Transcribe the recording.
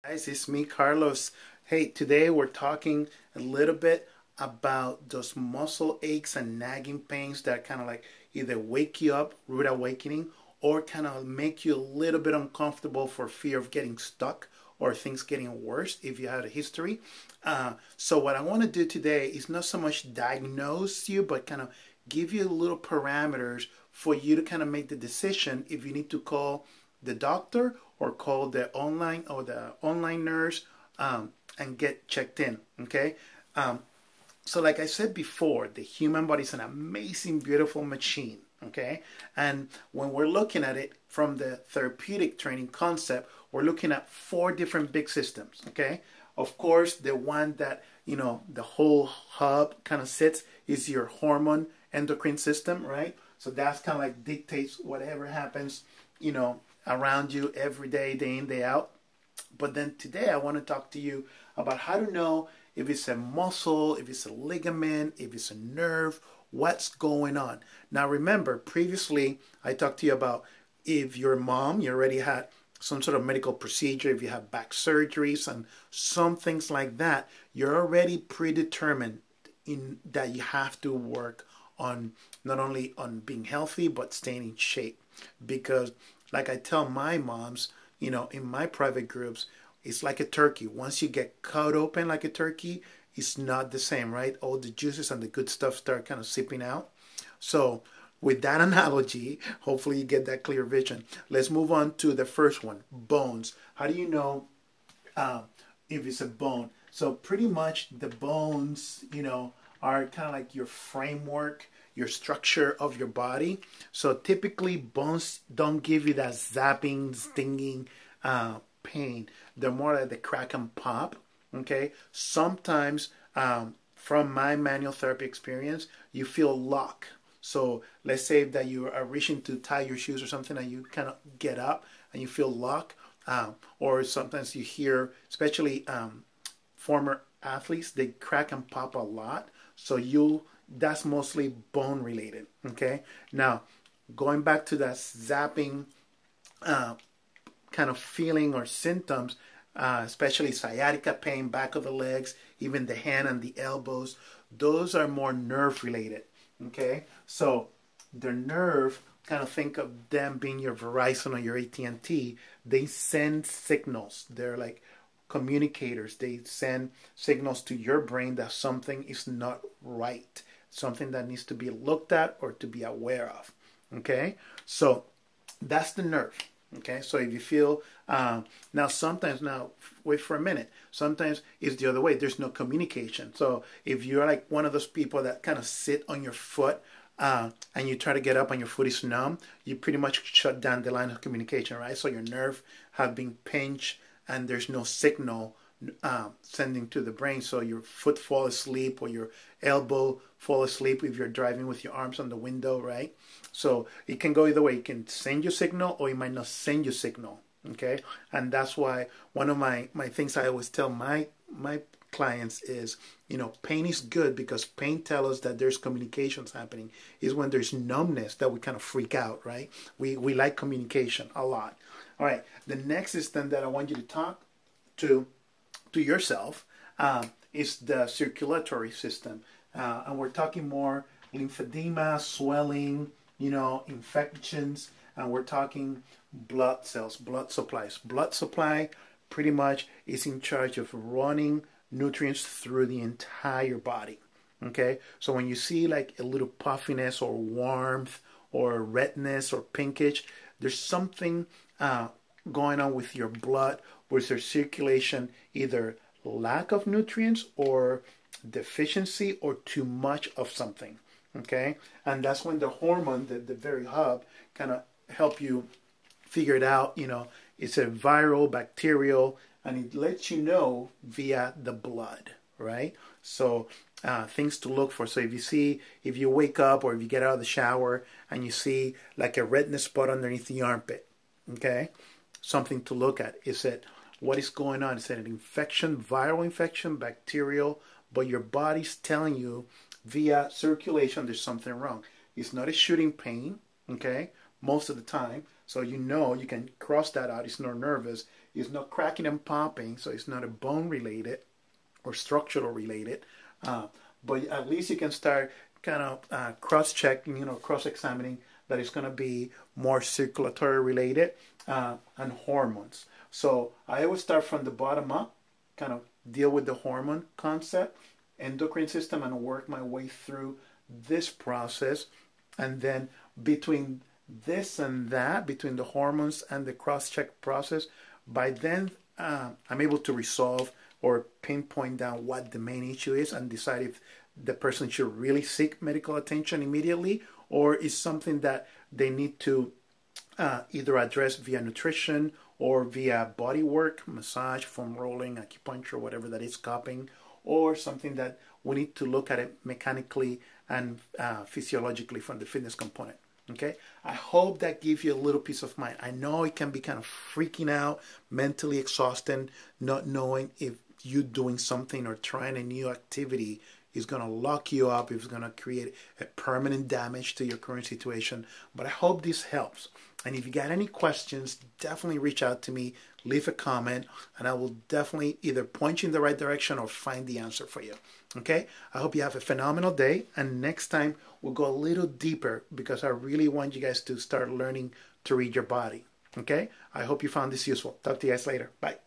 Guys, it's me, Carlos. Hey, today we're talking a little bit about those muscle aches and nagging pains that kind of like either wake you up, rude awakening, or kind of make you a little bit uncomfortable for fear of getting stuck or things getting worse if you had a history. So what I want to do today is not so much diagnose you, but kind of give you little parameters for you to kind of make the decision if you need to call the doctor or call the online nurse and get checked in. Okay. So like I said before, the human body is an amazing, beautiful machine. Okay. And when we're looking at it from the therapeutic training concept, we're looking at four different big systems. Okay. Of course, the one that, the whole hub kind of sits is your hormone endocrine system, right? So that's kind of like dictates whatever happens, around you every day, day in, day out. But then today I want to talk to you about how to know if it's a muscle, if it's a ligament, if it's a nerve, what's going on. Now remember, previously I talked to you about if you're a mom, you already had some sort of medical procedure, if you have back surgeries and some things like that, you're already predetermined in that you have to work on not only on being healthy, but staying in shape. Because like I tell my moms, in my private groups, it's like a turkey. Once you get cut open like a turkey, it's not the same, right? All the juices and the good stuff start kind of seeping out. So with that analogy, hopefully you get that clear vision. Let's move on to the first one, bones. How do you know if it's a bone? So pretty much the bones, are kind of like your framework, your structure of your body. So typically bones don't give you that zapping, stinging pain. They're more like the crack and pop. Okay. Sometimes from my manual therapy experience, you feel lock. So let's say that you are reaching to tie your shoes or something and you kind of get up and you feel lock. Or sometimes you hear, especially former athletes, they crack and pop a lot. So that's mostly bone related. Okay. Now, going back to that zapping kind of feeling or symptoms, especially sciatica pain, back of the legs, even the hand and the elbows, those are more nerve related. Okay. So the nerve, kind of think of them being your Verizon or your AT&T. They send signals. They're like communicators. They send signals to your brain that something is not right, something that needs to be looked at or to be aware of. Okay, so that's the nerve. Okay, so if you feel now wait for a minute, sometimes it's the other way. There's no communication. So if you're like one of those people that kind of sit on your foot and you try to get up and your foot is numb, you pretty much shut down the line of communication, right? So your nerve have been pinched and there's no signal sending to the brain. So your foot fall asleep or your elbow fall asleep if you're driving with your arms on the window, right? So it can go either way. It can send you signal or it might not send you signal, okay? And that's why one of my things I always tell my clients is, pain is good because pain tells us that there's communications happening. Is when there's numbness that we kind of freak out, right? We like communication a lot. All right, the next system that I want you to talk to yourself is the circulatory system. And we're talking more lymphedema, swelling, infections, and we're talking blood cells, blood supplies. Blood supply pretty much is in charge of running nutrients through the entire body. Okay, so when you see like a little puffiness or warmth or redness or pinkish, there's something going on with your blood, with your circulation, either lack of nutrients or deficiency or too much of something. Okay, and that's when the hormone, the very hub, kind of help you figure it out. It's a viral, bacterial, and it lets you know via the blood, right? So things to look for. So if you wake up or if you get out of the shower and you see like a redness spot underneath the armpit, okay, something to look at. Is it what is going on? Is it an infection, viral infection, bacterial? But your body's telling you via circulation there's something wrong. It's not a shooting pain, okay, most of the time. So you can cross that out. It's not nervous. It's not cracking and popping. So it's not a bone related or structural related. But at least you can start kind of cross-checking, cross-examining that it's going to be more circulatory related and hormones. So I always start from the bottom up, kind of deal with the hormone concept, endocrine system, and work my way through this process. And then between this and that, between the hormones and the cross-check process, by then I'm able to resolve or pinpoint down what the main issue is and decide if the person should really seek medical attention immediately, or is something that they need to either address via nutrition or via body work, massage, foam rolling, acupuncture, whatever that is, cupping, or something that we need to look at it mechanically and physiologically from the fitness component. Okay, I hope that gives you a little peace of mind. I know it can be kind of freaking out, mentally exhausting, not knowing if you doing something or trying a new activity is going to lock you up, if it's going to create a permanent damage to your current situation. But I hope this helps. And if you got any questions, definitely reach out to me, leave a comment, and I will definitely either point you in the right direction or find the answer for you. Okay? I hope you have a phenomenal day. And next time we'll go a little deeper because I really want you guys to start learning to read your body. Okay? I hope you found this useful. Talk to you guys later. Bye.